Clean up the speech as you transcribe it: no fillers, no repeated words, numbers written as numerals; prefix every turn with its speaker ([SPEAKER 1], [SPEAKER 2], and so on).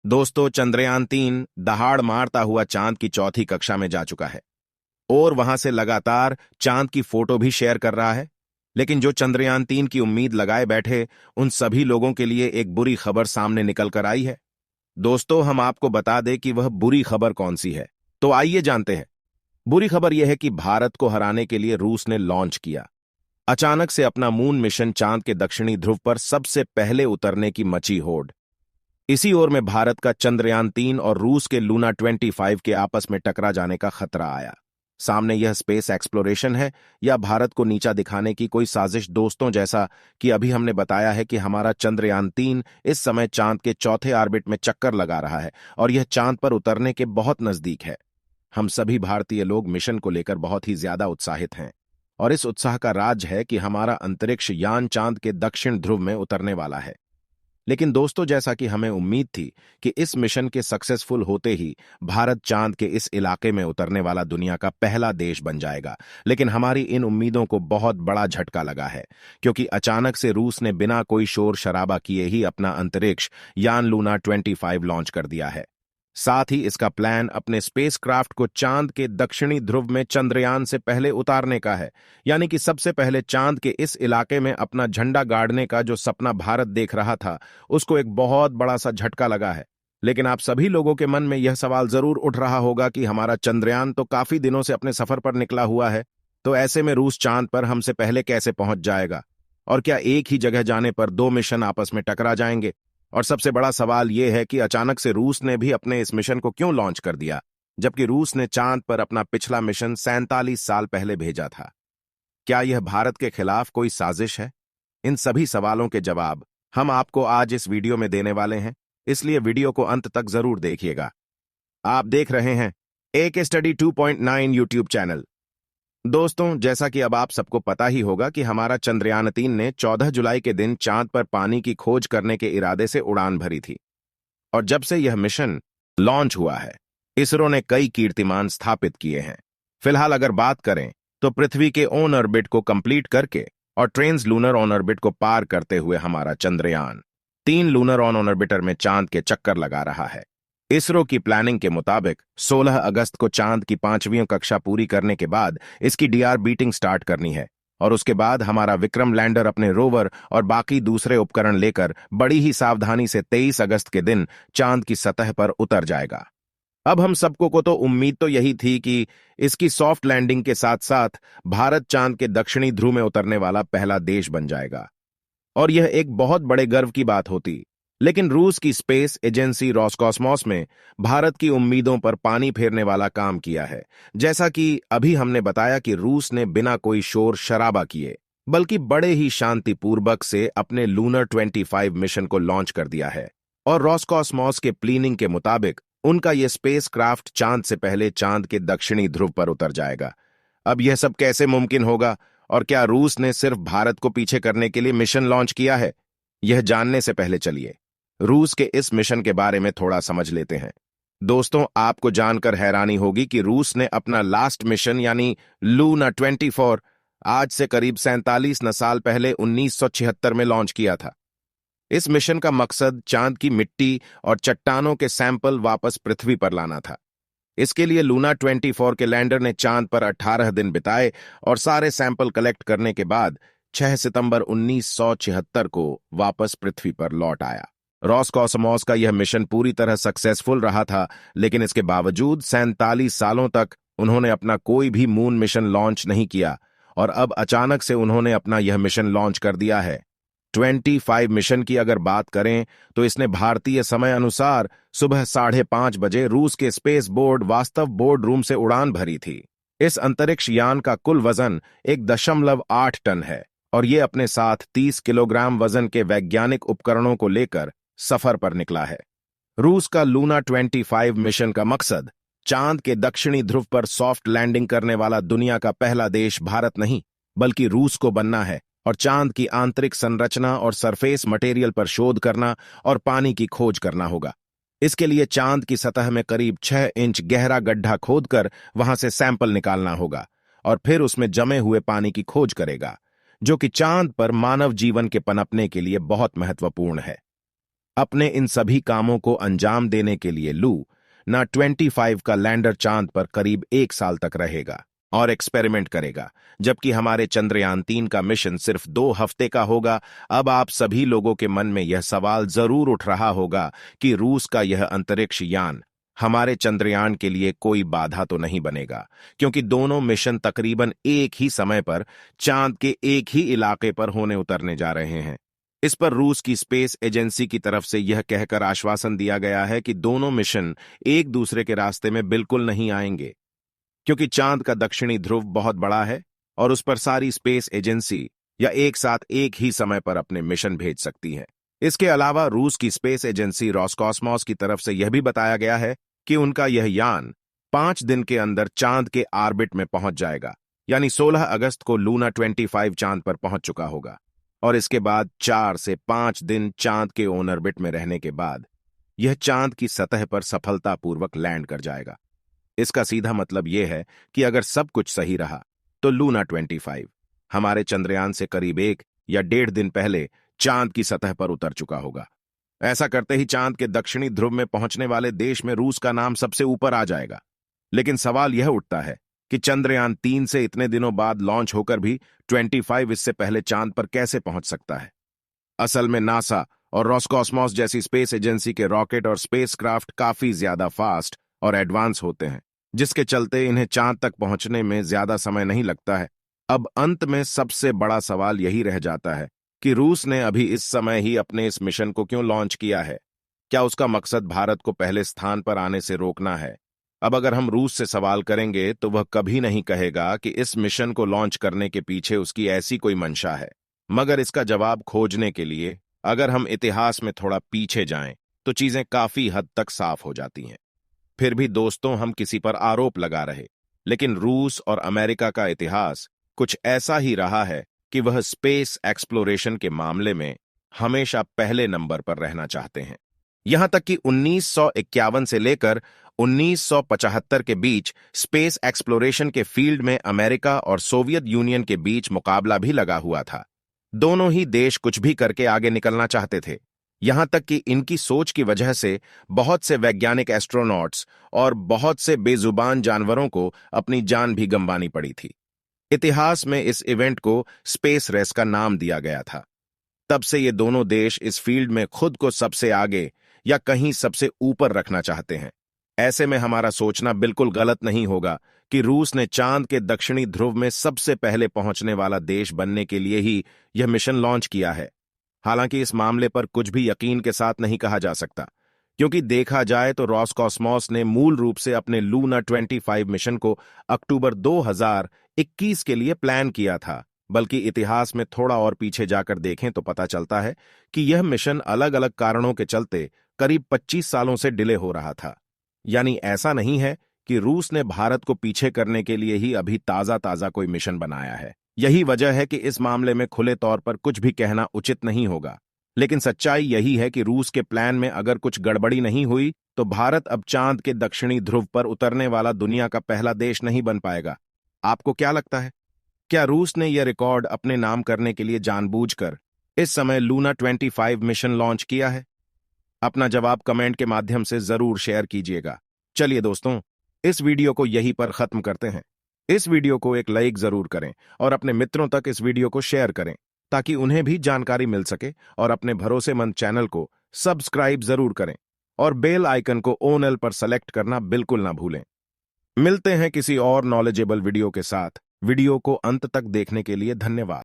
[SPEAKER 1] दोस्तों, चंद्रयान 3 दहाड़ मारता हुआ चांद की चौथी कक्षा में जा चुका है और वहां से लगातार चांद की फोटो भी शेयर कर रहा है। लेकिन जो चंद्रयान 3 की उम्मीद लगाए बैठे, उन सभी लोगों के लिए एक बुरी खबर सामने निकल कर आई है। दोस्तों, हम आपको बता दें कि वह बुरी खबर कौन सी है। तो आइए जानते हैं। बुरी खबर यह है कि भारत को हराने के लिए रूस ने लॉन्च किया। अचानक से अपना मून मिशन चांद के दक्षिणी ध्रुव पर सबसे पहले उतरने की मची होड़। इसी ओर में भारत का चंद्रयान 3 और रूस के लूना 25 के आपस में टकरा जाने का खतरा आया। सामने यह स्पेस एक्सप्लोरेशन है या भारत को नीचा दिखाने की कोई साजिश। दोस्तों, जैसा कि अभी हमने बताया है कि हमारा चंद्रयान 3 इस समय चांद के चौथे ऑर्बिट में चक्कर लगा रहा है और यह चांद पर उतरने के बहुत नजदीक है। हम सभी भारतीय लोग मिशन को लेकर बहुत ही ज्यादा उत्साहित हैं और इस उत्साह का राज है कि हमारा अंतरिक्ष यान चांद के दक्षिण ध्रुव में उतरने वाला है। लेकिन दोस्तों, जैसा कि हमें उम्मीद थी कि इस मिशन के सक्सेसफुल होते ही भारत चांद के इस इलाके में उतरने वाला दुनिया का पहला देश बन जाएगा, लेकिन हमारी इन उम्मीदों को बहुत बड़ा झटका लगा है, क्योंकि अचानक से रूस ने बिना कोई शोर शराबा किए ही अपना अंतरिक्ष यान लूना 25 लॉन्च कर दिया है। साथ ही इसका प्लान अपने स्पेसक्राफ्ट को चांद के दक्षिणी ध्रुव में चंद्रयान से पहले उतारने का है, यानी कि सबसे पहले चांद के इस इलाके में अपना झंडा गाड़ने का जो सपना भारत देख रहा था, उसको एक बहुत बड़ा सा झटका लगा है। लेकिन आप सभी लोगों के मन में यह सवाल जरूर उठ रहा होगा कि हमारा चंद्रयान तो काफी दिनों से अपने सफर पर निकला हुआ है, तो ऐसे में रूस चांद पर हमसे पहले कैसे पहुंच जाएगा? और क्या एक ही जगह जाने पर दो मिशन आपस में टकरा जाएंगे? और सबसे बड़ा सवाल यह है कि अचानक से रूस ने भी अपने इस मिशन को क्यों लॉन्च कर दिया, जबकि रूस ने चांद पर अपना पिछला मिशन 47 साल पहले भेजा था। क्या यह भारत के खिलाफ कोई साजिश है? इन सभी सवालों के जवाब हम आपको आज इस वीडियो में देने वाले हैं, इसलिए वीडियो को अंत तक जरूर देखिएगा। आप देख रहे हैं AK स्टडी 2.9 यूट्यूब चैनल। दोस्तों, जैसा कि अब आप सबको पता ही होगा कि हमारा चंद्रयान 3 ने 14 जुलाई के दिन चांद पर पानी की खोज करने के इरादे से उड़ान भरी थी। और जब से यह मिशन लॉन्च हुआ है, इसरो ने कई कीर्तिमान स्थापित किए हैं। फिलहाल अगर बात करें तो पृथ्वी के ऑन ऑर्बिट को कंप्लीट करके और ट्रेन्स लूनर ऑन ऑर्बिट को पार करते हुए हमारा चंद्रयान 3 लूनर ऑन ऑर्बिटर में चांद के चक्कर लगा रहा है। इसरो की प्लानिंग के मुताबिक 16 अगस्त को चांद की 5वीं कक्षा पूरी करने के बाद इसकी डीआर बीटिंग स्टार्ट करनी है और उसके बाद हमारा विक्रम लैंडर अपने रोवर और बाकी दूसरे उपकरण लेकर बड़ी ही सावधानी से 23 अगस्त के दिन चांद की सतह पर उतर जाएगा। अब हम सबको को तो उम्मीद तो यही थी कि इसकी सॉफ्ट लैंडिंग के साथ साथ भारत चांद के दक्षिणी ध्रुव में उतरने वाला पहला देश बन जाएगा और यह एक बहुत बड़े गर्व की बात होती। लेकिन रूस की स्पेस एजेंसी रोसकॉसमॉस में भारत की उम्मीदों पर पानी फेरने वाला काम किया है। जैसा कि अभी हमने बताया कि रूस ने बिना कोई शोर शराबा किए बल्कि बड़े ही शांतिपूर्वक से अपने लूनर 25 मिशन को लॉन्च कर दिया है और रोसकॉसमॉस के प्लानिंग के मुताबिक उनका यह स्पेसक्राफ्ट चांद से पहले चांद के दक्षिणी ध्रुव पर उतर जाएगा। अब यह सब कैसे मुमकिन होगा और क्या रूस ने सिर्फ भारत को पीछे करने के लिए मिशन लॉन्च किया है? यह जानने से पहले चलिए रूस के इस मिशन के बारे में थोड़ा समझ लेते हैं। दोस्तों, आपको जानकर हैरानी होगी कि रूस ने अपना लास्ट मिशन यानी लूना 24 आज से करीब 47 साल पहले 1976 में लॉन्च किया था। इस मिशन का मकसद चांद की मिट्टी और चट्टानों के सैंपल वापस पृथ्वी पर लाना था। इसके लिए लूना 24 के लैंडर ने चांद पर 18 दिन बिताए और सारे सैंपल कलेक्ट करने के बाद 6 सितंबर 1976 को वापस पृथ्वी पर लौट आया। रोसकॉसमॉस का यह मिशन पूरी तरह सक्सेसफुल रहा था, लेकिन इसके बावजूद 47 सालों तक उन्होंने अपना कोई भी मून मिशन लॉन्च नहीं किया और अब अचानक से उन्होंने अपना यह मिशन लॉन्च कर दिया है। 25 मिशन की अगर बात करें तो इसने भारतीय समय अनुसार सुबह 5:30 बजे रूस के स्पेस बोर्ड वास्तव बोर्ड रूम से उड़ान भरी थी। इस अंतरिक्ष यान का कुल वजन 1.8 टन है और ये अपने साथ 30 किलोग्राम वजन के वैज्ञानिक उपकरणों को लेकर सफर पर निकला है। रूस का लूना 25 मिशन का मकसद चांद के दक्षिणी ध्रुव पर सॉफ्ट लैंडिंग करने वाला दुनिया का पहला देश भारत नहीं बल्कि रूस को बनना है और चांद की आंतरिक संरचना और सरफेस मटेरियल पर शोध करना और पानी की खोज करना होगा। इसके लिए चांद की सतह में करीब 6 इंच गहरा गड्ढा खोदकर वहां से सैंपल निकालना होगा और फिर उसमें जमे हुए पानी की खोज करेगा, जो कि चांद पर मानव जीवन के पनपने के लिए बहुत महत्वपूर्ण है। अपने इन सभी कामों को अंजाम देने के लिए लूना 25 का लैंडर चांद पर करीब 1 साल तक रहेगा और एक्सपेरिमेंट करेगा, जबकि हमारे चंद्रयान 3 का मिशन सिर्फ 2 हफ्ते का होगा। अब आप सभी लोगों के मन में यह सवाल जरूर उठ रहा होगा कि रूस का यह अंतरिक्ष यान हमारे चंद्रयान के लिए कोई बाधा तो नहीं बनेगा, क्योंकि दोनों मिशन तकरीबन एक ही समय पर चांद के एक ही इलाके पर होने उतरने जा रहे हैं। इस पर रूस की स्पेस एजेंसी की तरफ से यह कहकर आश्वासन दिया गया है कि दोनों मिशन एक दूसरे के रास्ते में बिल्कुल नहीं आएंगे, क्योंकि चांद का दक्षिणी ध्रुव बहुत बड़ा है और उस पर सारी स्पेस एजेंसी या एक साथ एक ही समय पर अपने मिशन भेज सकती है। इसके अलावा रूस की स्पेस एजेंसी रॉसकॉस्मॉस की तरफ से यह भी बताया गया है कि उनका यह यान 5 दिन के अंदर चांद के ऑर्बिट में पहुंच जाएगा, यानी 16 अगस्त को लूना 25 चांद पर पहुंच चुका होगा और इसके बाद 4 से 5 दिन चांद के ऑन ऑर्बिट में रहने के बाद यह चांद की सतह पर सफलतापूर्वक लैंड कर जाएगा। इसका सीधा मतलब यह है कि अगर सब कुछ सही रहा तो लूना 25 हमारे चंद्रयान से करीब 1 या 1.5 दिन पहले चांद की सतह पर उतर चुका होगा। ऐसा करते ही चांद के दक्षिणी ध्रुव में पहुंचने वाले देश में रूस का नाम सबसे ऊपर आ जाएगा। लेकिन सवाल यह उठता है कि चंद्रयान 3 से इतने दिनों बाद लॉन्च होकर भी 25 इससे पहले चांद पर कैसे पहुंच सकता है। असल में नासा और रॉसकॉस्मॉस जैसी स्पेस एजेंसी के रॉकेट और स्पेसक्राफ्ट काफी ज्यादा फास्ट और एडवांस होते हैं, जिसके चलते इन्हें चांद तक पहुंचने में ज्यादा समय नहीं लगता है। अब अंत में सबसे बड़ा सवाल यही रह जाता है कि रूस ने अभी इस समय ही अपने इस मिशन को क्यों लॉन्च किया है। क्या उसका मकसद भारत को पहले स्थान पर आने से रोकना है? अब अगर हम रूस से सवाल करेंगे तो वह कभी नहीं कहेगा कि इस मिशन को लॉन्च करने के पीछे उसकी ऐसी कोई मंशा है। मगर इसका जवाब खोजने के लिए अगर हम इतिहास में थोड़ा पीछे जाएं तो चीजें काफी हद तक साफ हो जाती हैं। फिर भी दोस्तों, हम किसी पर आरोप लगा रहे, लेकिन रूस और अमेरिका का इतिहास कुछ ऐसा ही रहा है कि वह स्पेस एक्सप्लोरेशन के मामले में हमेशा पहले नंबर पर रहना चाहते हैं। यहां तक कि 1951 से लेकर 1975 के बीच स्पेस एक्सप्लोरेशन के फील्ड में अमेरिका और सोवियत यूनियन के बीच मुकाबला भी लगा हुआ था। दोनों ही देश कुछ भी करके आगे निकलना चाहते थे। यहां तक कि इनकी सोच की वजह से बहुत से वैज्ञानिक एस्ट्रोनॉट्स और बहुत से बेजुबान जानवरों को अपनी जान भी गंवानी पड़ी थी। इतिहास में इस इवेंट को स्पेस रेस का नाम दिया गया था। तब से ये दोनों देश इस फील्ड में खुद को सबसे आगे या कहीं सबसे ऊपर रखना चाहते हैं। ऐसे में हमारा सोचना बिल्कुल गलत नहीं होगा कि रूस ने चांद के दक्षिणी ध्रुव में सबसे पहले पहुंचने वाला देश बनने के लिए ही यह मिशन लॉन्च किया है। हालांकि इस मामले पर कुछ भी यकीन के साथ नहीं कहा जा सकता, क्योंकि देखा जाए तो रॉसकॉस्मॉस ने मूल रूप से अपने लूना 25 मिशन को अक्टूबर 2021 के लिए प्लान किया था। बल्कि इतिहास में थोड़ा और पीछे जाकर देखें तो पता चलता है कि यह मिशन अलग अलग कारणों के चलते करीब 25 सालों से डिले हो रहा था। यानी ऐसा नहीं है कि रूस ने भारत को पीछे करने के लिए ही अभी ताजा कोई मिशन बनाया है। यही वजह है कि इस मामले में खुले तौर पर कुछ भी कहना उचित नहीं होगा। लेकिन सच्चाई यही है कि रूस के प्लान में अगर कुछ गड़बड़ी नहीं हुई तो भारत अब चांद के दक्षिणी ध्रुव पर उतरने वाला दुनिया का पहला देश नहीं बन पाएगा। आपको क्या लगता है? क्या रूस ने यह रिकॉर्ड अपने नाम करने के लिए जानबूझकर इस समय लूना 25 मिशन लॉन्च किया है? अपना जवाब कमेंट के माध्यम से जरूर शेयर कीजिएगा। चलिए दोस्तों, इस वीडियो को यहीं पर खत्म करते हैं। इस वीडियो को एक लाइक जरूर करें और अपने मित्रों तक इस वीडियो को शेयर करें ताकि उन्हें भी जानकारी मिल सके, और अपने भरोसेमंद चैनल को सब्सक्राइब जरूर करें और बेल आइकन को ऑल पर सेलेक्ट करना बिल्कुल ना भूलें। मिलते हैं किसी और नॉलेजेबल वीडियो के साथ। वीडियो को अंत तक देखने के लिए धन्यवाद।